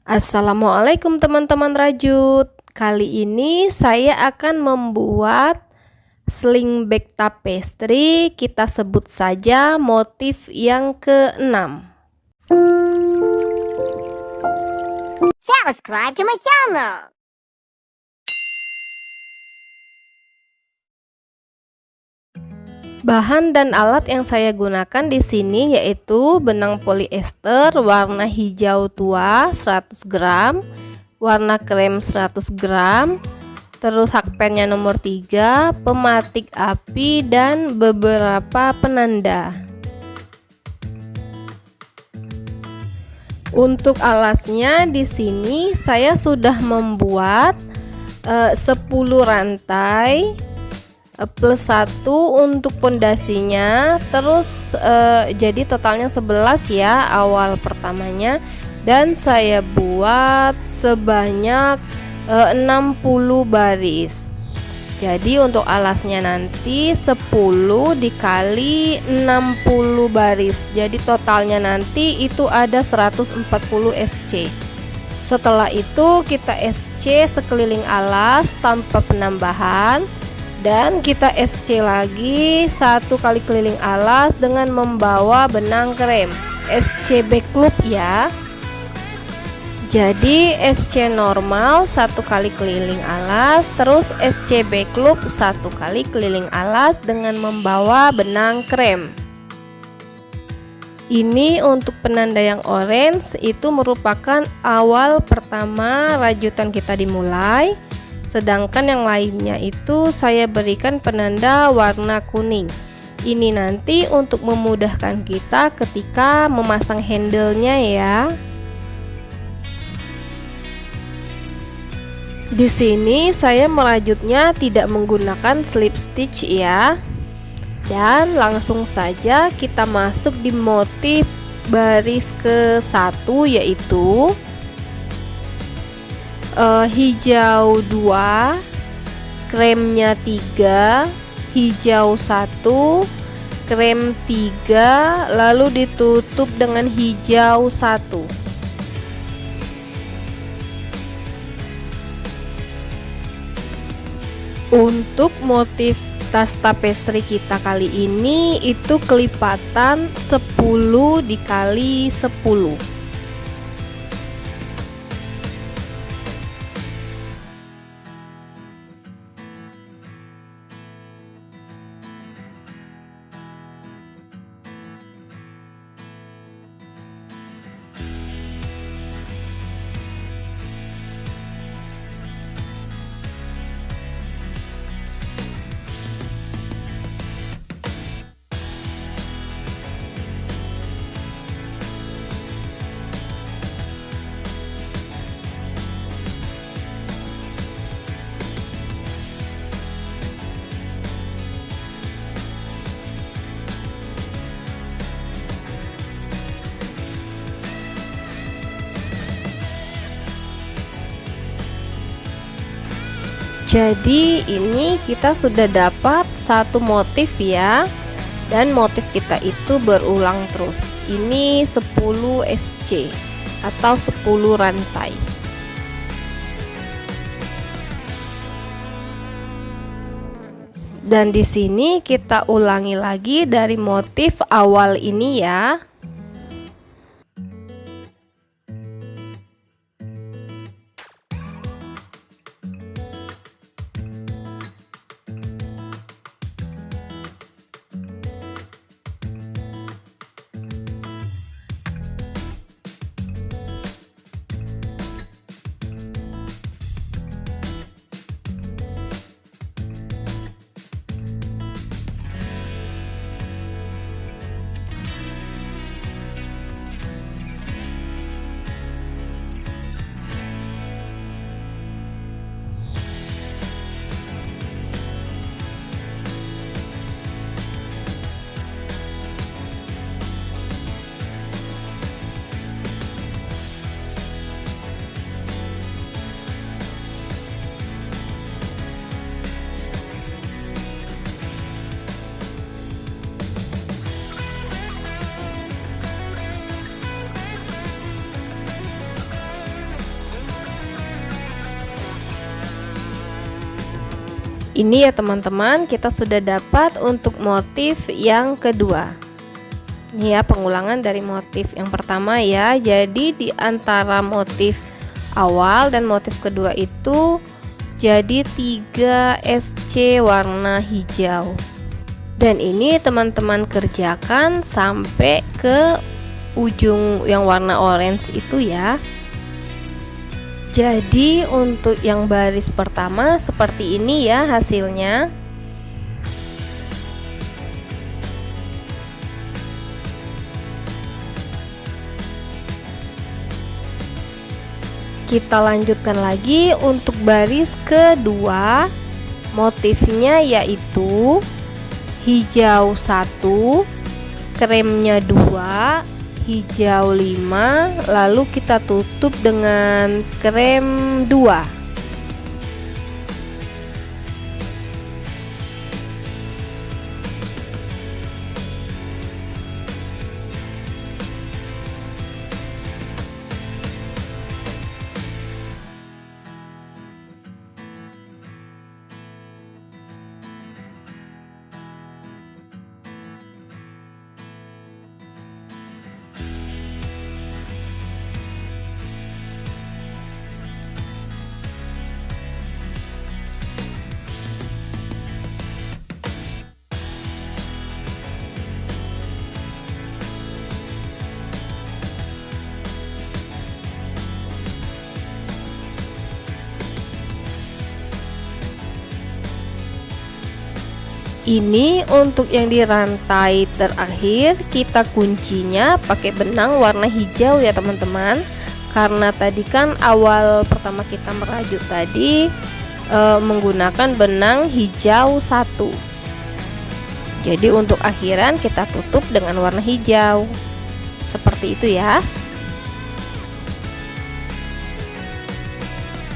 Assalamualaikum teman-teman rajut. Kali ini saya akan membuat sling bag tapestry, kita sebut saja motif yang ke-6. Subscribe to my channel. Bahan dan alat yang saya gunakan di sini yaitu benang polyester warna hijau tua 100 gram, warna krem 100 gram, terus hakpennya nomor 3, pematik api, dan beberapa penanda. Untuk alasnya di sini saya sudah membuat 10 rantai plus 1 untuk pondasinya, terus jadi totalnya 11 ya awal pertamanya, dan saya buat sebanyak 60 baris. Jadi untuk alasnya nanti 10 dikali 60 baris, jadi totalnya nanti itu ada 140 SC. Setelah itu kita SC sekeliling alas tanpa penambahan, dan kita SC lagi 1 kali keliling alas dengan membawa benang krem. SC back loop ya. Jadi SC normal 1 kali keliling alas, terus SC back loop 1 kali keliling alas dengan membawa benang krem. Ini untuk penanda yang orange, itu merupakan awal pertama rajutan kita dimulai. Sedangkan yang lainnya itu saya berikan penanda warna kuning. Ini nanti untuk memudahkan kita ketika memasang handle-nya ya. Di sini saya merajutnya tidak menggunakan slip stitch ya. Dan langsung saja kita masuk di motif baris ke-1 yaitu hijau 2, kremnya 3, hijau 1, krem 3, lalu ditutup dengan hijau 1. Untuk motif tas tapestry kita kali ini itu kelipatan 10 dikali 10. Jadi ini kita sudah dapat satu motif ya, dan motif kita itu berulang terus. Ini 10 SC atau 10 rantai. Dan di sini kita ulangi lagi dari motif awal ini ya. Ini ya teman-teman, kita sudah dapat untuk motif yang kedua. Ini ya pengulangan dari motif yang pertama ya. Jadi di antara motif awal dan motif kedua itu jadi 3 SC warna hijau. Dan ini teman-teman kerjakan sampai ke ujung yang warna orange itu ya. Jadi untuk yang baris pertama seperti ini ya hasilnya. Kita lanjutkan lagi untuk baris kedua. Motifnya yaitu hijau 1, kremnya 2, hijau 5, lalu kita tutup dengan krem 2. Ini untuk yang di rantai terakhir kita kuncinya pakai benang warna hijau ya teman-teman. Karena tadi kan awal pertama kita merajut tadi menggunakan benang hijau 1. Jadi untuk akhiran kita tutup dengan warna hijau. Seperti itu ya.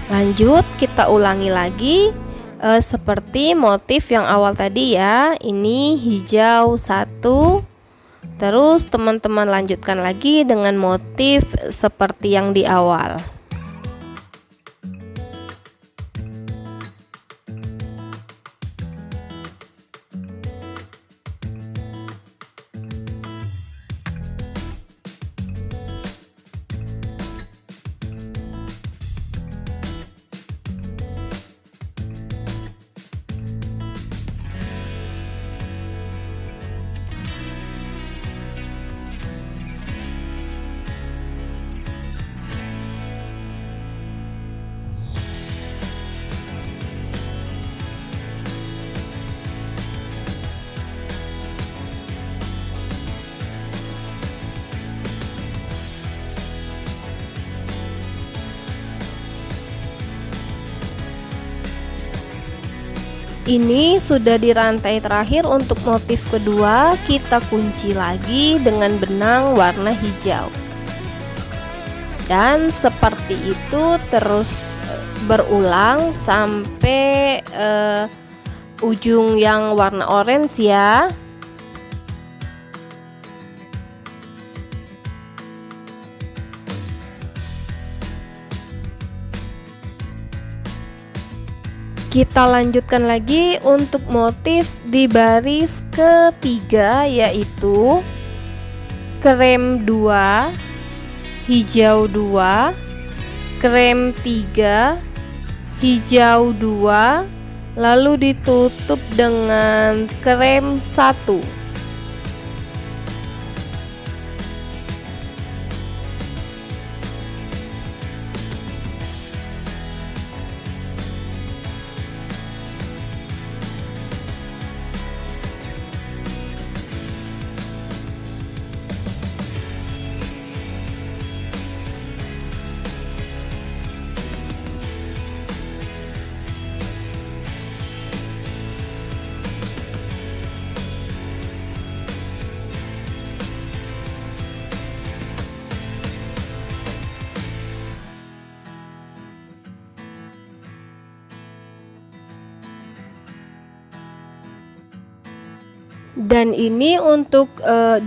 Lanjut kita ulangi lagi. Seperti motif yang awal tadi ya, ini hijau 1. Terus teman-teman lanjutkan lagi dengan motif seperti yang di awal. Ini sudah di rantai terakhir untuk motif kedua, kita kunci lagi dengan benang warna hijau. Dan seperti itu terus berulang sampai ujung yang warna orange ya. Kita lanjutkan lagi untuk motif di baris ketiga, yaitu krem 2, hijau 2, krem 3, hijau 2, lalu ditutup dengan krem 1. Dan ini untuk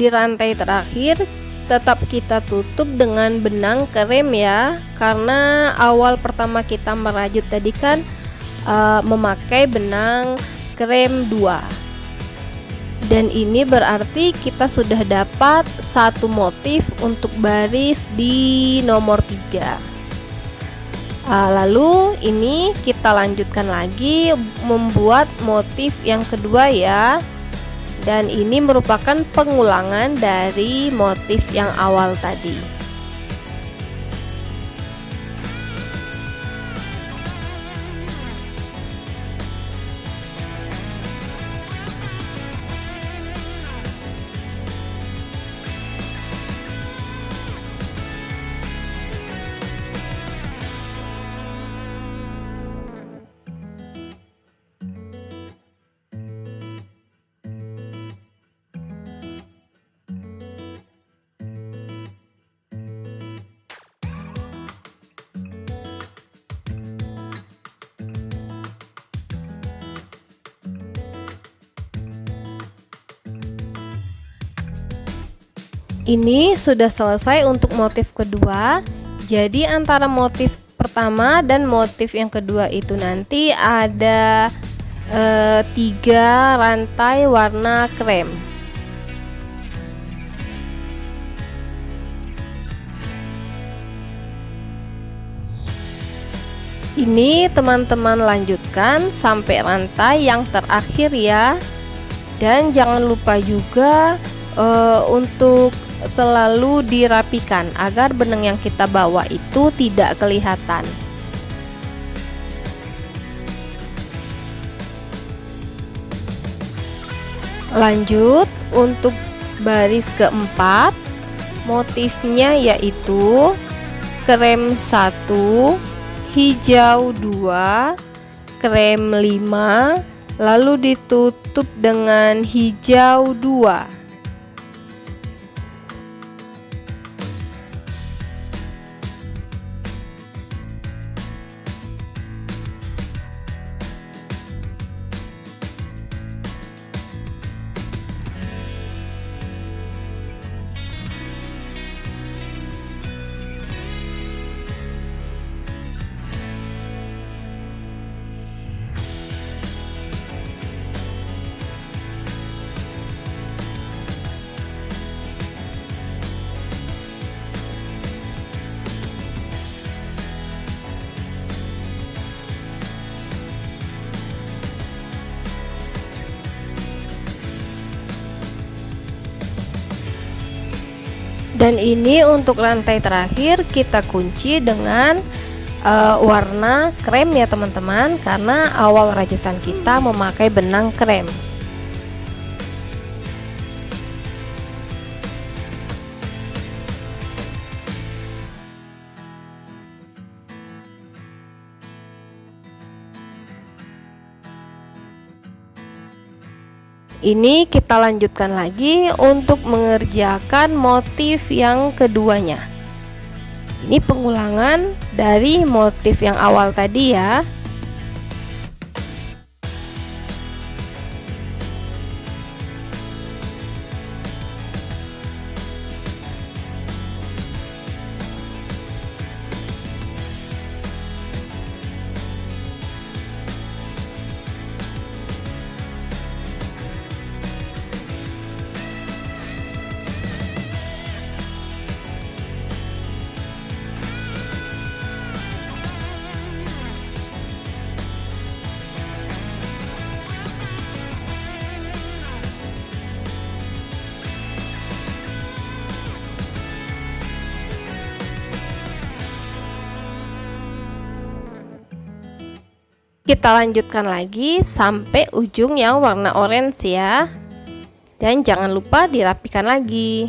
di rantai terakhir tetap kita tutup dengan benang krem ya, karena awal pertama kita merajut tadi kan memakai benang krem 2. Dan ini berarti kita sudah dapat satu motif untuk baris di nomor 3. Lalu ini kita lanjutkan lagi membuat motif yang kedua ya. Dan ini merupakan pengulangan dari motif yang awal tadi. Ini sudah selesai untuk motif kedua. Jadi antara motif pertama dan motif yang kedua itu nanti ada 3 rantai warna krem. Ini teman-teman lanjutkan sampai rantai yang terakhir ya. Dan jangan lupa juga untuk selalu dirapikan agar benang yang kita bawa itu tidak kelihatan. Lanjut untuk baris keempat, motifnya yaitu krem 1, hijau 2, krem 5, lalu ditutup dengan hijau 2. Dan ini untuk rantai terakhir kita kunci dengan warna krem ya teman-teman, karena awal rajutan kita memakai benang krem. Ini kita lanjutkan lagi untuk mengerjakan motif yang keduanya. Ini pengulangan dari motif yang awal tadi ya. Kita lanjutkan lagi sampai ujung yang warna orange ya. Dan jangan lupa dirapikan lagi.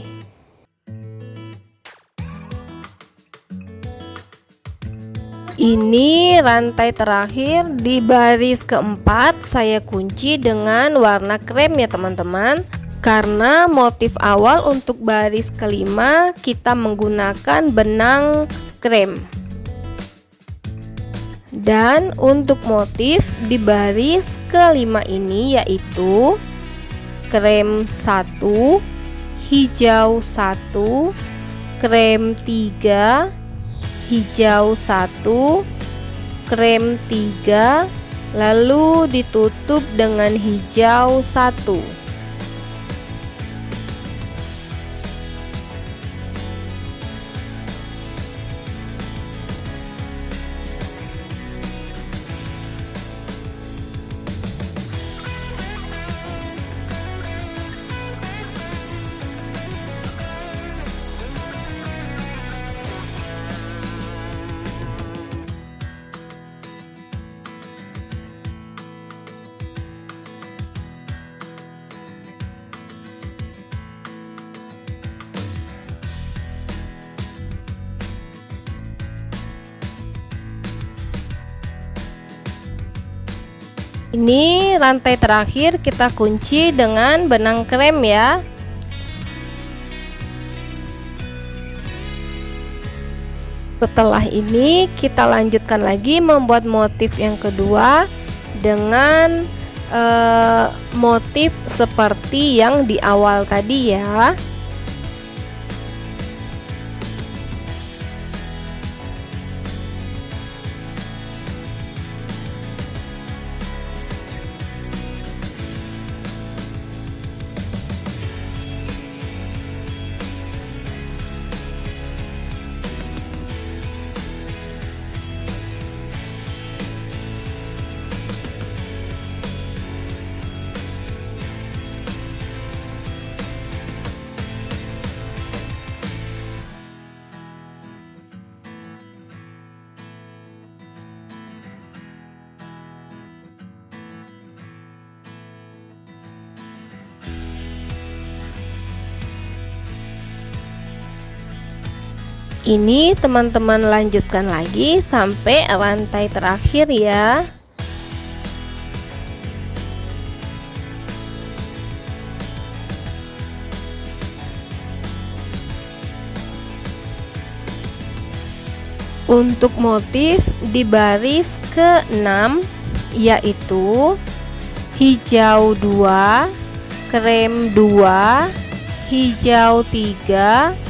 Ini rantai terakhir di baris keempat saya kunci dengan warna krem ya teman-teman. Karena motif awal untuk baris kelima kita menggunakan benang krem. Dan untuk motif di baris kelima ini yaitu krem 1, hijau 1, krem 3, hijau 1, krem 3, lalu ditutup dengan hijau 1. Ini rantai terakhir kita kunci dengan benang krem ya. Setelah ini kita lanjutkan lagi membuat motif yang kedua dengan motif seperti yang di awal tadi ya. Ini teman-teman lanjutkan lagi sampai rantai terakhir ya. Untuk motif di baris ke-6 yaitu hijau 2, krem 2, hijau 3,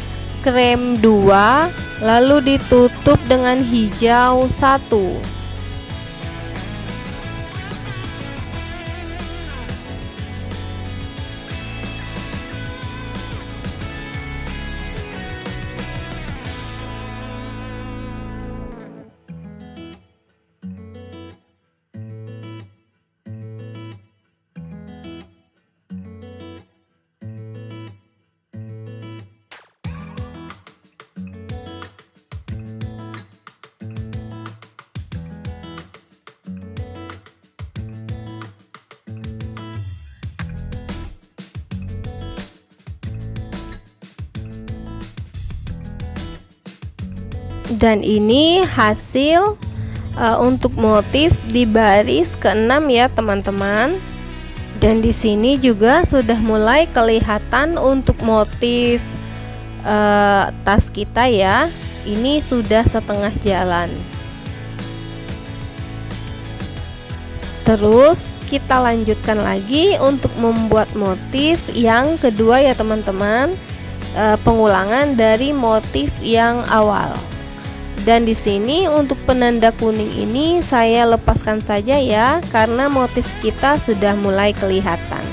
krem 2, lalu ditutup dengan hijau 1. Dan ini hasil untuk motif di baris ke-6 ya teman-teman. Dan di sini juga sudah mulai kelihatan untuk motif tas kita ya. Ini sudah setengah jalan. Terus kita lanjutkan lagi untuk membuat motif yang kedua ya teman-teman. Pengulangan dari motif yang awal. Dan di sini untuk penanda kuning ini saya lepaskan saja ya, karena motif kita sudah mulai kelihatan.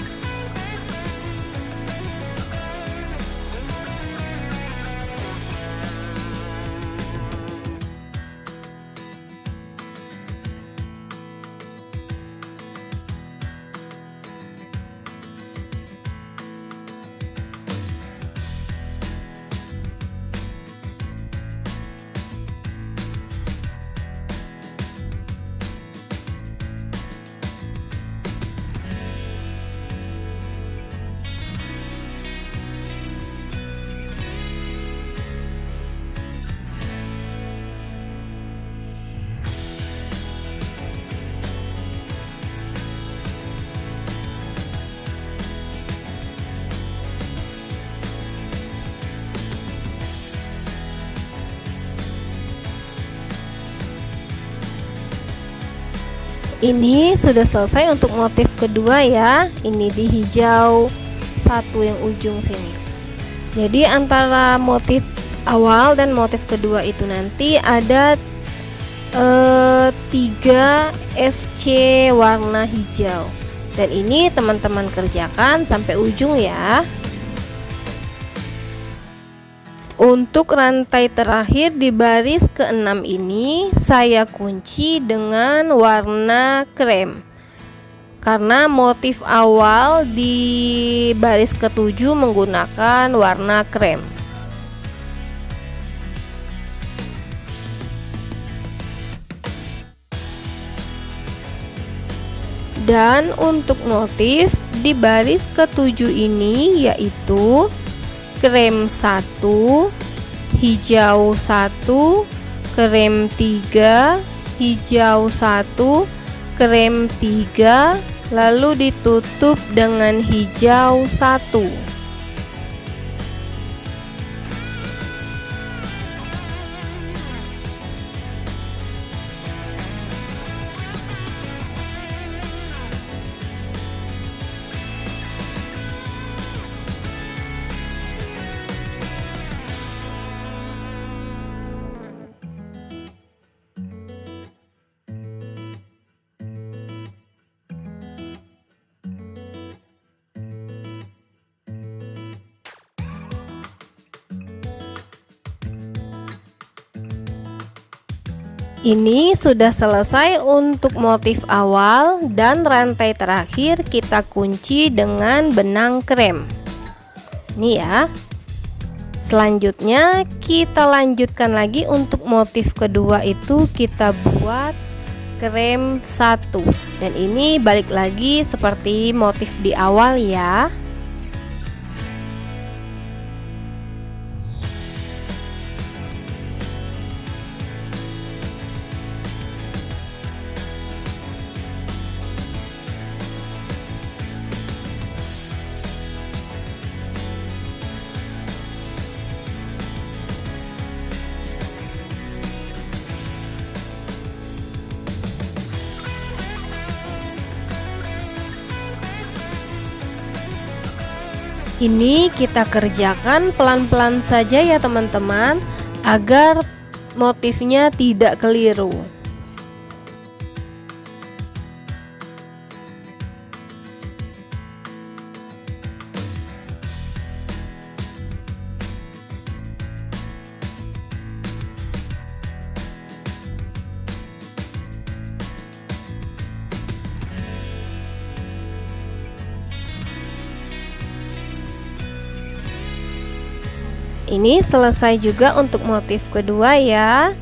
Ini sudah selesai untuk motif kedua ya. Ini di hijau 1 yang ujung sini. Jadi antara motif awal dan motif kedua itu nanti ada 3 SC warna hijau. Dan ini teman-teman kerjakan sampai ujung ya. Untuk rantai terakhir di baris ke-6 ini saya kunci dengan warna krem, karena motif awal di baris ke-7 menggunakan warna krem. Dan untuk motif di baris ke-7 ini yaitu krem 1, hijau 1, krem 3, hijau 1, krem 3, lalu ditutup dengan hijau 1. Ini sudah selesai untuk motif awal, dan rantai terakhir kita kunci dengan benang krem. Ini ya. Selanjutnya kita lanjutkan lagi untuk motif kedua, itu kita buat krem 1. Dan ini balik lagi seperti motif di awal ya. Ini kita kerjakan pelan-pelan saja ya teman-teman, agar motifnya tidak keliru. Ini selesai juga untuk motif kedua ya.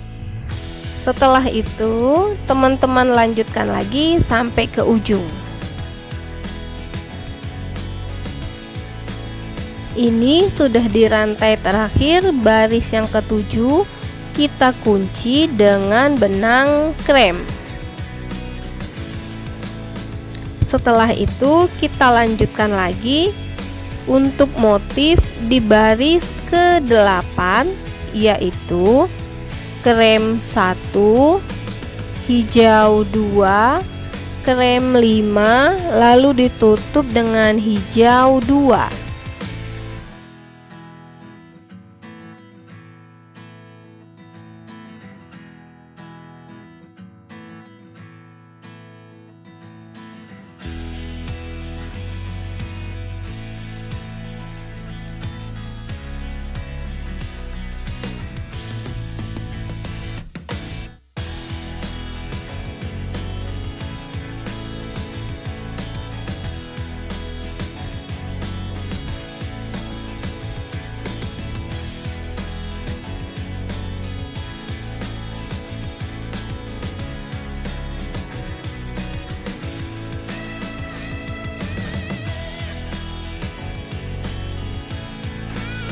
Setelah itu teman-teman lanjutkan lagi sampai ke ujung. Ini sudah di rantai terakhir baris yang ke-7, kita kunci dengan benang krem. Setelah itu kita lanjutkan lagi untuk motif di baris ke-8, yaitu krem 1, hijau 2, krem 5, lalu ditutup dengan hijau 2.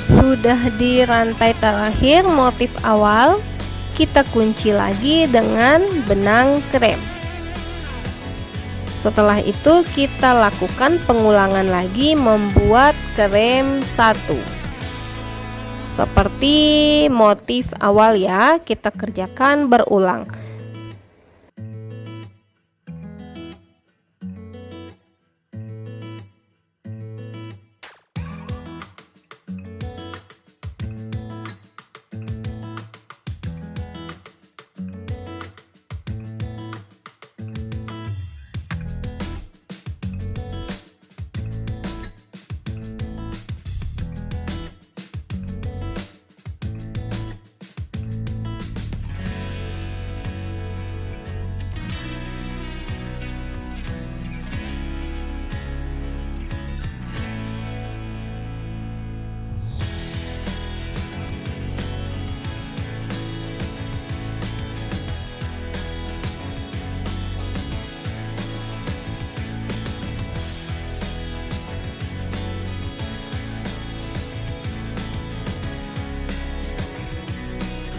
Sudah di rantai terakhir motif awal, kita kunci lagi dengan benang krem. Setelah itu kita lakukan pengulangan lagi membuat krem 1. Seperti motif awal ya, kita kerjakan berulang.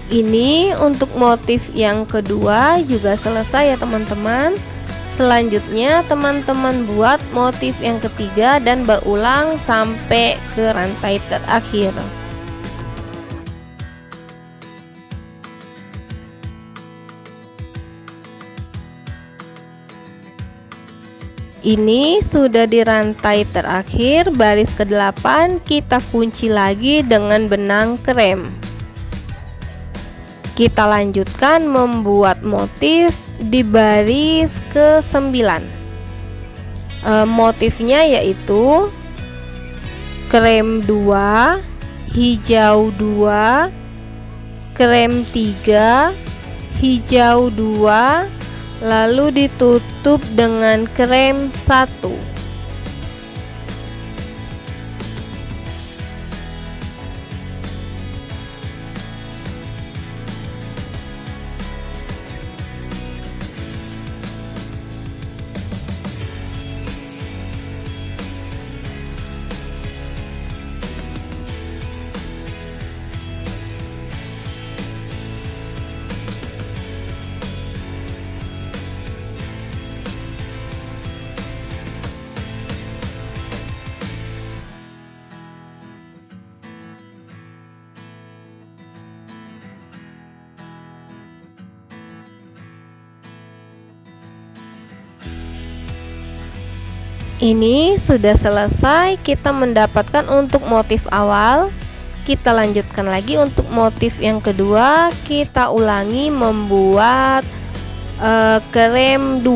Ini untuk motif yang kedua juga selesai ya teman-teman. Selanjutnya teman-teman buat motif yang ketiga dan berulang sampai ke rantai terakhir. Ini sudah di rantai terakhir, baris ke-8 kita kunci lagi dengan benang krem. Kita lanjutkan membuat motif di baris ke-9. Motifnya yaitu krem 2, hijau 2, krem 3, hijau 2, lalu ditutup dengan krem 1. Ini sudah selesai, kita mendapatkan untuk motif awal. Kita lanjutkan lagi untuk motif yang kedua, kita ulangi membuat krem 2.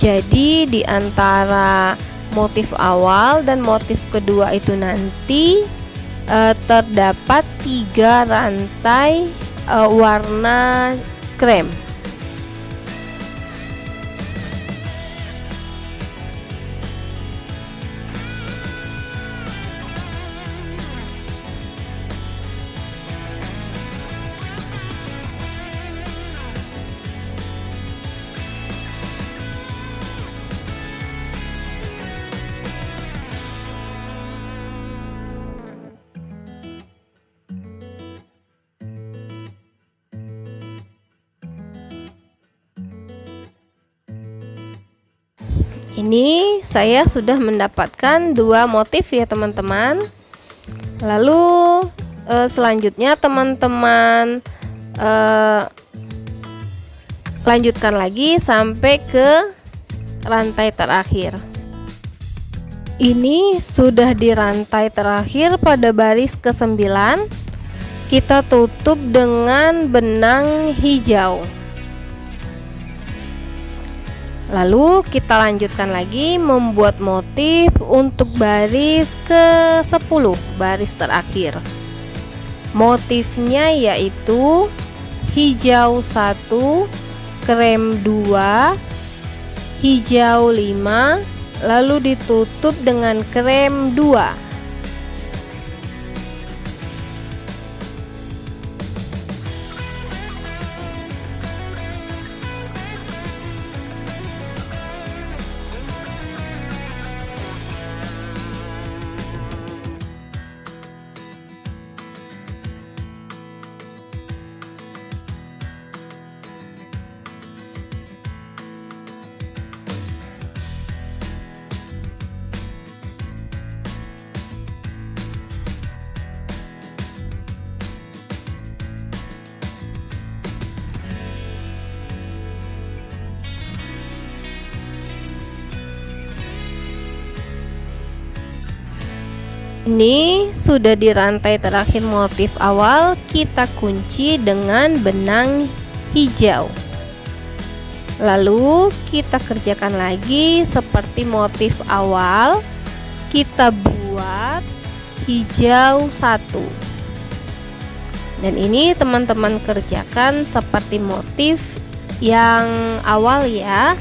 Jadi di antara motif awal dan motif kedua itu nanti terdapat 3 rantai warna krem. Ini saya sudah mendapatkan 2 motif ya teman-teman. Lalu selanjutnya teman-teman lanjutkan lagi sampai ke rantai terakhir. Ini sudah di rantai terakhir pada baris ke-9. Kita tutup dengan benang hijau. Lalu kita lanjutkan lagi membuat motif untuk baris ke-10, baris terakhir. Motifnya yaitu hijau 1, krem 2, hijau 5, lalu ditutup dengan krem 2. Ini sudah di rantai terakhir motif awal, kita kunci dengan benang hijau. Lalu kita kerjakan lagi seperti motif awal. Kita buat hijau 1. Dan ini teman-teman kerjakan seperti motif yang awal ya.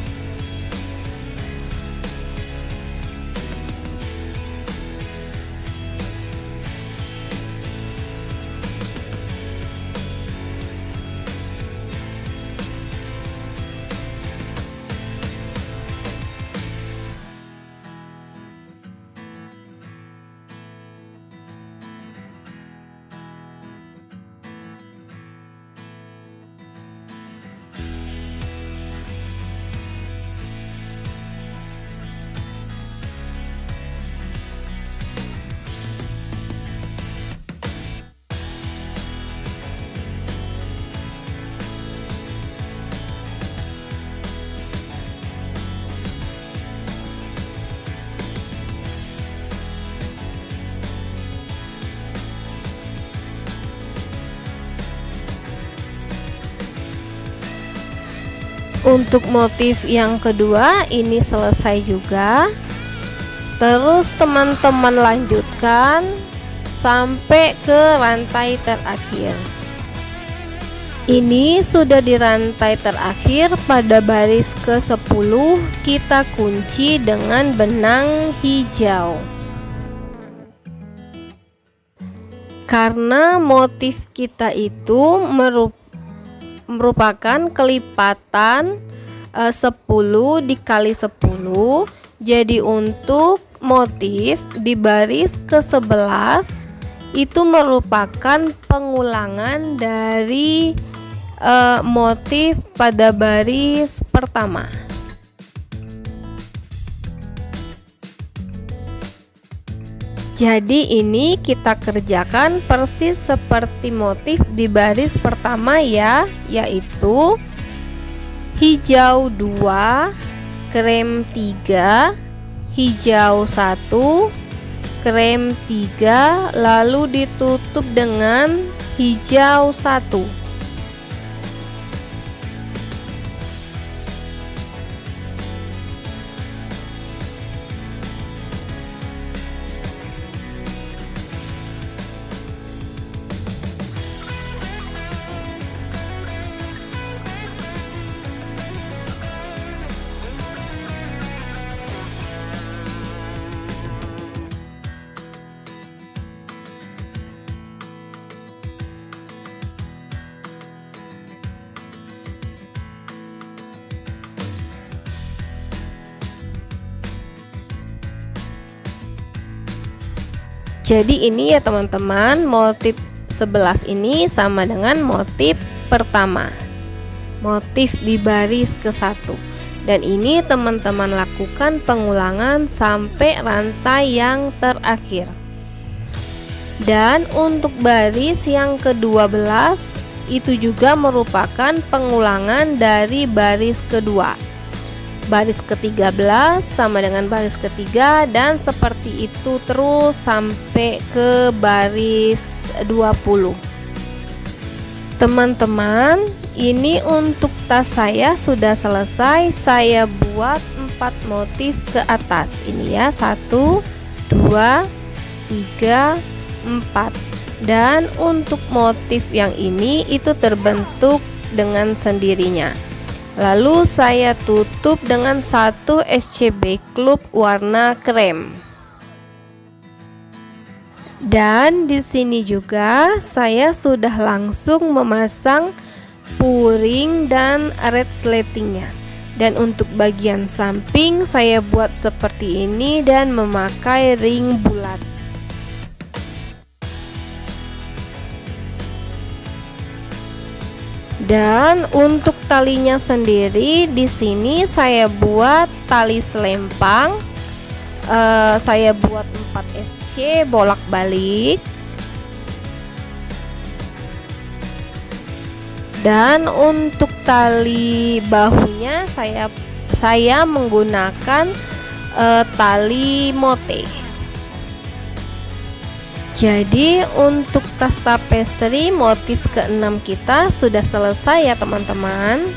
Untuk motif yang kedua ini selesai juga. Terus teman-teman lanjutkan sampai ke rantai terakhir. Ini sudah di rantai terakhir. Pada baris ke-10 kita kunci dengan benang hijau. Karena motif kita itu merupakan kelipatan 10 dikali 10. Jadi untuk motif di baris ke-11 itu merupakan pengulangan dari motif pada baris pertama. Jadi ini kita kerjakan persis seperti motif di baris pertama ya, yaitu hijau 2, krem 3, hijau 1, krem 3, lalu ditutup dengan hijau 1. Jadi ini ya teman-teman, motif 11 ini sama dengan motif pertama, motif di baris ke-1. Dan ini teman-teman lakukan pengulangan sampai rantai yang terakhir. Dan untuk baris yang ke-12 itu juga merupakan pengulangan dari baris kedua. Baris ke-13 sama dengan baris ketiga, dan seperti itu terus sampai ke baris 20. Teman-teman, ini untuk tas saya sudah selesai. Saya buat 4 motif ke atas. Ini ya, 1, 2, 3, 4. Dan untuk motif yang ini itu terbentuk dengan sendirinya. Lalu saya tutup dengan 1 SCB Club warna krem. Dan di sini juga saya sudah langsung memasang puring dan resletingnya. Dan untuk bagian samping saya buat seperti ini dan memakai ring bulat. Dan untuk talinya sendiri di sini saya buat tali selempang. Saya buat 4 SC bolak-balik. Dan untuk tali bahunya saya menggunakan tali mote. Jadi untuk tas tapestri motif ke-6 kita sudah selesai ya teman-teman.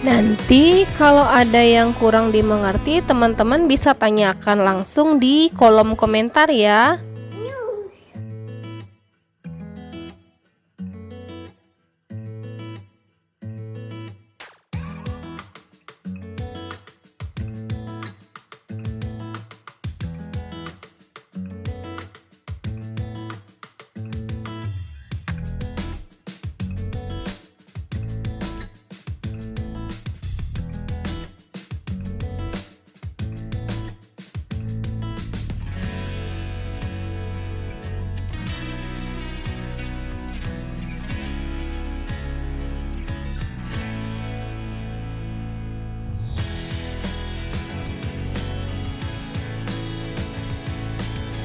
Nanti kalau ada yang kurang dimengerti, teman-teman bisa tanyakan langsung di kolom komentar ya.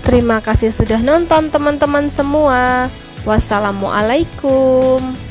Terima kasih sudah nonton teman-teman semua. Wassalamualaikum.